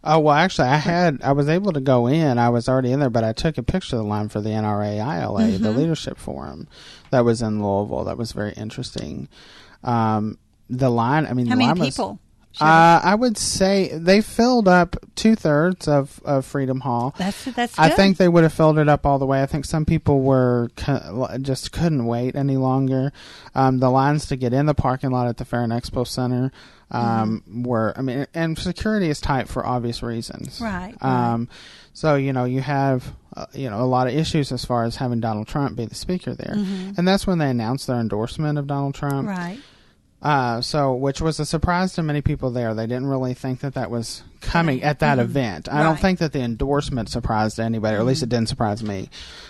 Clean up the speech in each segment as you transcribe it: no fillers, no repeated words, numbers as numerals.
Oh, well, actually, I was able to go in. I was already in there, but I took a picture of the line for the NRA ILA, the leadership forum that was in Louisville. That was very interesting. The line, I mean, how the many line was, people? I would say they filled up 2/3 of Freedom Hall. That's good. I think they would have filled it up all the way. I think some people were just couldn't wait any longer. The lines to get in the parking lot at the Fair and Expo Center were, I mean, and security is tight for obvious reasons. Right. So, you have, a lot of issues as far as having Donald Trump be the speaker there. And that's when they announced their endorsement of Donald Trump. Right. Which was a surprise to many people there. They didn't really think that was coming at that event. I don't think that the endorsement surprised anybody, or at least it didn't surprise me.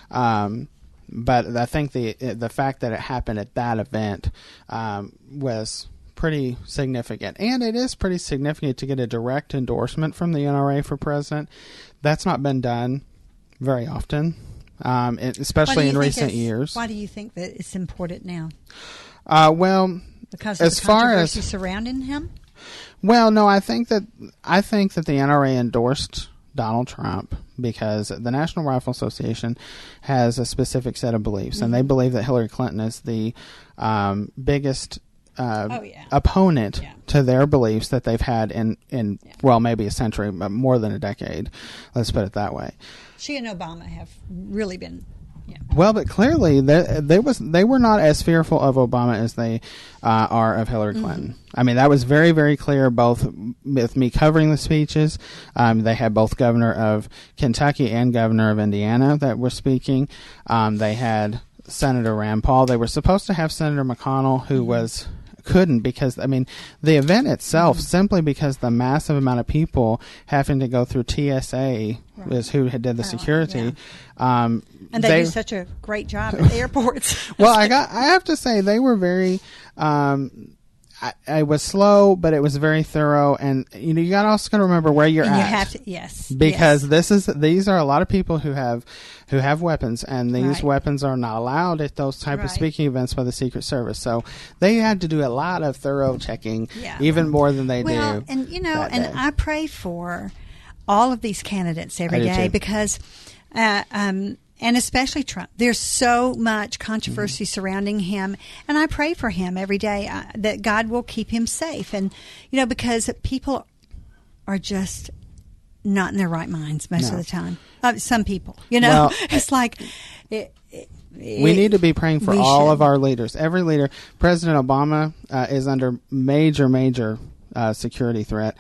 But I think the fact that it happened at that event was pretty significant. And it is pretty significant to get a direct endorsement from the NRA for president. That's not been done very often, especially in recent years. Why do you think that it's important now? Well, because of as the far controversy as surrounding him? Well, no, I think that the NRA endorsed Donald Trump because the National Rifle Association has a specific set of beliefs, and they believe that Hillary Clinton is the biggest opponent to their beliefs that they've had in well, maybe a century, but more than a decade. Let's put it that way. She and Obama have really been. Yeah. Well, but clearly they were not as fearful of Obama as they are of Hillary Clinton. I mean, that was very, very clear both with me covering the speeches. They had both governor of Kentucky and governor of Indiana that were speaking. They had Senator Rand Paul. They were supposed to have Senator McConnell, who couldn't because, I mean, the event itself, simply because the massive amount of people having to go through TSA is who did the security. And they do such a great job at the airports. Well, I have to say they were very. I was slow, but it was very thorough, and you got also got to remember where you're at. You have to, yes, because these are a lot of people who have weapons, and these weapons are not allowed at those type of speaking events by the Secret Service. So they had to do a lot of thorough checking, even more than they do. And and I pray for all of these candidates every day because. And especially Trump. There's so much controversy surrounding him. And I pray for him every day that God will keep him safe. And, because people are just not in their right minds most of the time. Some people, Well, it's like... we need to be praying for all of our leaders. Every leader. President Obama is under major security threat.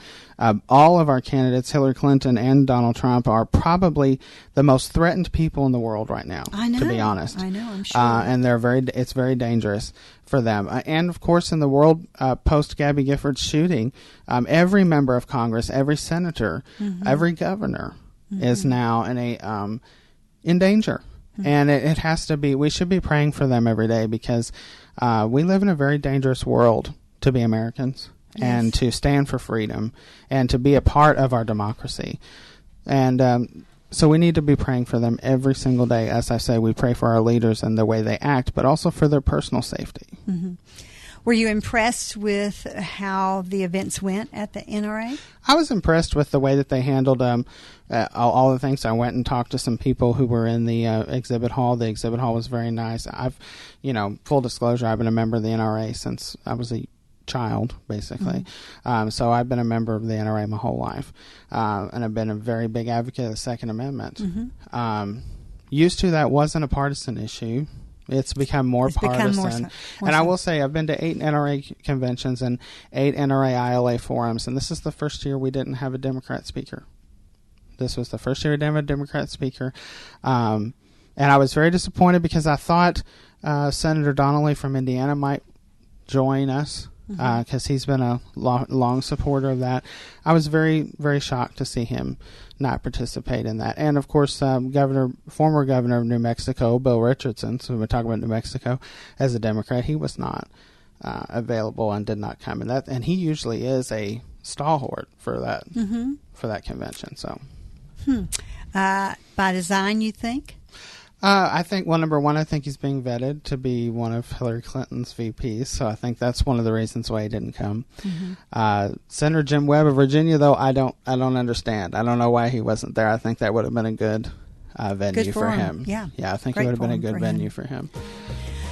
All of our candidates, Hillary Clinton and Donald Trump, are probably the most threatened people in the world right now. I know, to be honest. I know, I'm sure. And it's very dangerous for them. And of course, in the world post Gabby Giffords shooting, every member of Congress, every senator, every governor is now in danger. And it has to be. We should be praying for them every day because we live in a very dangerous world to be Americans. And to stand for freedom and to be a part of our democracy. And so we need to be praying for them every single day. As I say, we pray for our leaders and the way they act, but also for their personal safety. Were you impressed with how the events went at the NRA? I was impressed with the way that they handled all the things. I went and talked to some people who were in the exhibit hall. The exhibit hall was very nice. Full disclosure, I've been a member of the NRA since I was a child, basically. So I've been a member of the NRA my whole life. And I've been a very big advocate of the Second Amendment. Used to, that wasn't a partisan issue. It's become more partisan. And I will say I've been to 8 NRA conventions and 8 NRA ILA forums, and this is the first year we didn't have a Democrat speaker. This was the first year we didn't have a Democrat speaker. And I was very disappointed because I thought Senator Donnelly from Indiana might join us. Because he's been a long supporter of that. I was very, very shocked to see him not participate in that. And, of course, former governor of New Mexico, Bill Richardson, so we're talking about New Mexico, as a Democrat, he was not available and did not come. And he usually is a stalwart for that convention. So, by design, you think? I think, well, number one, I think he's being vetted to be one of Hillary Clinton's VPs, so I think that's one of the reasons why he didn't come. Senator Jim Webb of Virginia, though, I don't understand. I don't know why he wasn't there. I think that would have been a good venue for him. Yeah, I think it would have been a good venue for him.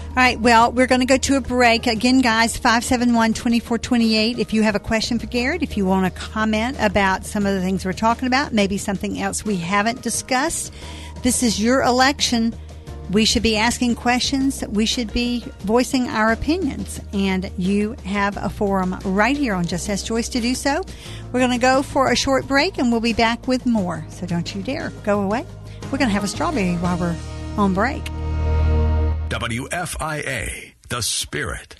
All right, well, we're going to go to a break. Again, guys, 571-2428. If you have a question for Garrett, if you want to comment about some of the things we're talking about, maybe something else we haven't discussed, this is your election. We should be asking questions. We should be voicing our opinions. And you have a forum right here on Just Ask Joyce to do so. We're going to go for a short break, and we'll be back with more. So don't you dare go away. We're going to have a strawberry while we're on break. WFIA, The Spirit.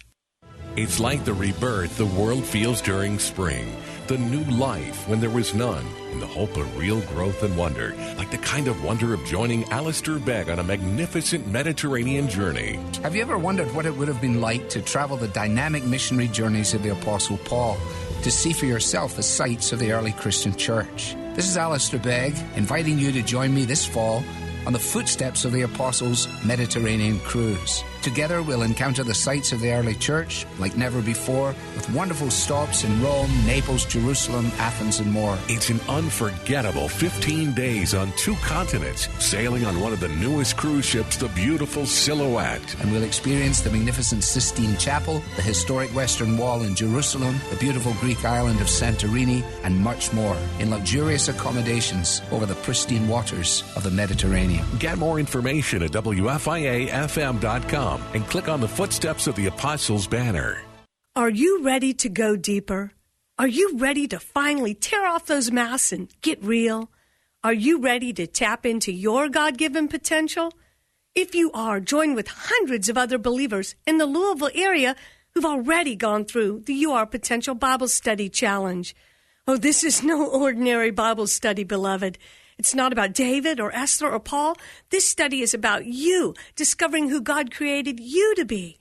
It's like the rebirth the world feels during spring. The new life when there was none, and the hope of real growth and wonder, like the kind of wonder of joining Alistair Begg on a magnificent Mediterranean journey. Have you ever wondered what it would have been like to travel the dynamic missionary journeys of the Apostle Paul, to see for yourself the sights of the early Christian church? This is Alistair Begg, inviting you to join me this fall on the footsteps of the Apostles' Mediterranean cruise. Together, we'll encounter the sights of the early church like never before, with wonderful stops in Rome, Naples, Jerusalem, Athens, and more. It's an unforgettable 15 days on 2 continents, sailing on one of the newest cruise ships, the beautiful Silhouette. And we'll experience the magnificent Sistine Chapel, the historic Western Wall in Jerusalem, the beautiful Greek island of Santorini, and much more in luxurious accommodations over the pristine waters of the Mediterranean. Get more information at WFIAFM.com and click on the Footsteps of the Apostles banner. Are you ready to go deeper? Are you ready to finally tear off those masks and get real? Are you ready to tap into your God-given potential? If you are, join with hundreds of other believers in the Louisville area who've already gone through the You Are Potential Bible Study Challenge. Oh, this is no ordinary Bible study, beloved. It's not about David or Esther or Paul. This study is about you, discovering who God created you to be.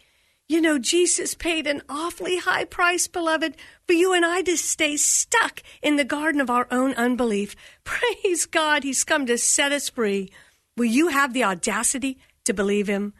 You know, Jesus paid an awfully high price, beloved, for you and I to stay stuck in the garden of our own unbelief. Praise God, He's come to set us free. Will you have the audacity to believe Him?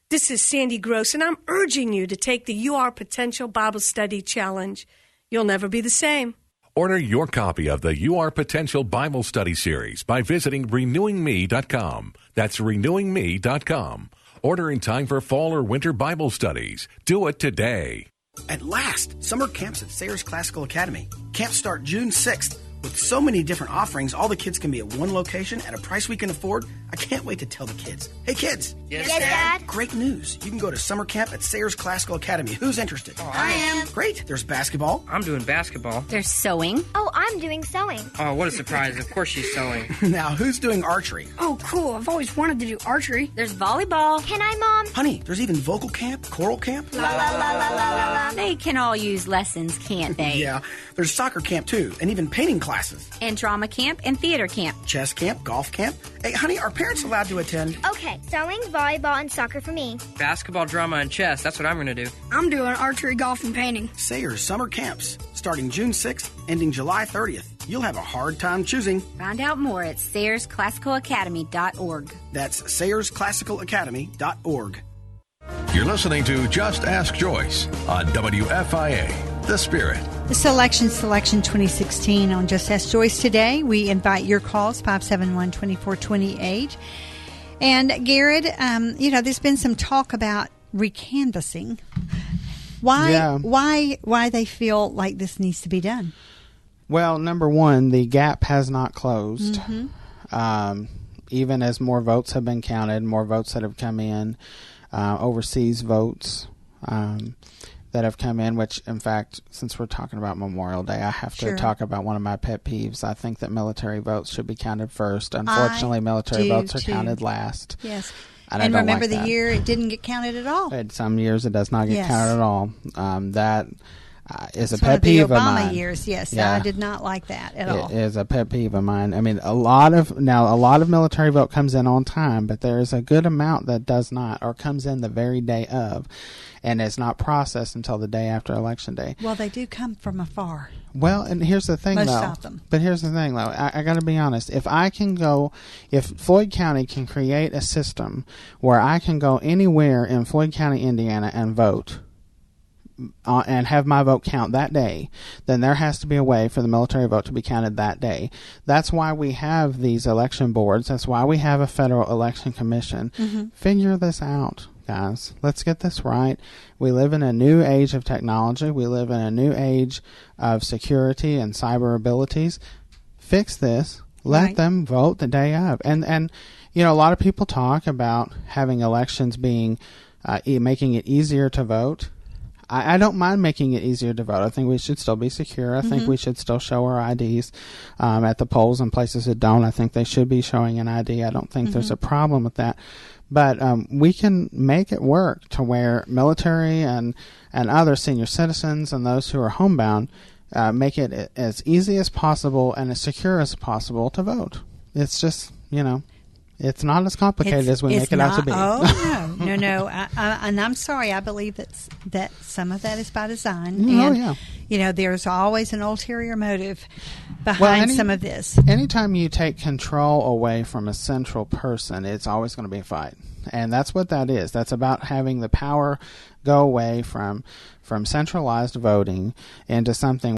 This is Sandy Gross, and I'm urging you to take the You Are Potential Bible Study Challenge. You'll never be the same. Order your copy of the You Are Potential Bible Study Series by visiting renewingme.com. That's renewingme.com. Order in time for fall or winter Bible studies. Do it today. At last, summer camps at Sayers Classical Academy. Camps start June 6th. With so many different offerings, all the kids can be at one location at a price we can afford. I can't wait to tell the kids. Hey, kids. Yes, Dad. Great news. You can go to summer camp at Sayers Classical Academy. Who's interested? Oh, I am. Great. There's basketball. I'm doing basketball. There's sewing. Oh, I'm doing sewing. Oh, what a surprise. Of course she's sewing. Now, who's doing archery? Oh, cool. I've always wanted to do archery. There's volleyball. Can I, Mom? Honey, there's even vocal camp, choral camp. La, la, la, la, la, la, la. They can all use lessons, can't they? Yeah. There's soccer camp, too, and even painting classes. And drama camp and theater camp. Chess camp, golf camp. Hey, honey, are parents allowed to attend? Okay, sewing, volleyball, and soccer for me. Basketball, drama, and chess. That's what I'm going to do. I'm doing archery, golf, and painting. Sayers Summer Camps, starting June 6th, ending July 30th. You'll have a hard time choosing. Find out more at SayersClassicalAcademy.org. That's SayersClassicalAcademy.org. You're listening to Just Ask Joyce on WFIA, The Spirit. The Selection 2016 on Just Ask Joyce today. We invite your calls, 571-2428. And Garrett, there's been some talk about recanvassing. Why they feel like this needs to be done? Well, number one, the gap has not closed. Mm-hmm. Even as more votes have been counted, more votes that have come in, overseas votes that have come in, which, in fact, since we're talking about Memorial Day, I have to talk about one of my pet peeves. I think that military votes should be counted first. Unfortunately, military votes are counted last. Yes. And remember the year it didn't get counted at all? Some years it does not get counted at all. is a It's one pet of the peeve of Obama mine. years, yes. Yeah. I did not like that at all. It is a pet peeve of mine. I mean, a lot of military vote comes in on time, but there is a good amount that does not, or comes in the very day of, and is not processed until the day after Election Day. Well, they do come from afar. Well, and here's the thing, Most though. of them. But here's the thing, though. I got to be honest. If Floyd County can create a system where I can go anywhere in Floyd County, Indiana, and vote, and have my vote count that day, then there has to be a way for the military vote to be counted that day. That's why we have these election boards. That's why we have a federal election commission. Mm-hmm. Figure this out, guys. Let's get this right. We live in a new age of technology. We live in a new age of security and cyber abilities. Fix this. Let them vote the day of. And you know, a lot of people talk about having elections being making it easier to vote. I don't mind making it easier to vote. I think we should still be secure. I think we should still show our IDs at the polls and places that don't. I think they should be showing an ID. I don't think there's a problem with that. But we can make it work to where military and other senior citizens and those who are homebound make it as easy as possible and as secure as possible to vote. It's just, you know, it's not as complicated as we make it out to be. Oh, no. And I'm sorry. I believe that some of that is by design. Oh, and, yeah. You know, there's always an ulterior motive behind some of this. Anytime you take control away from a central person, it's always going to be a fight. And that's what that is. That's about having the power go away from centralized voting into something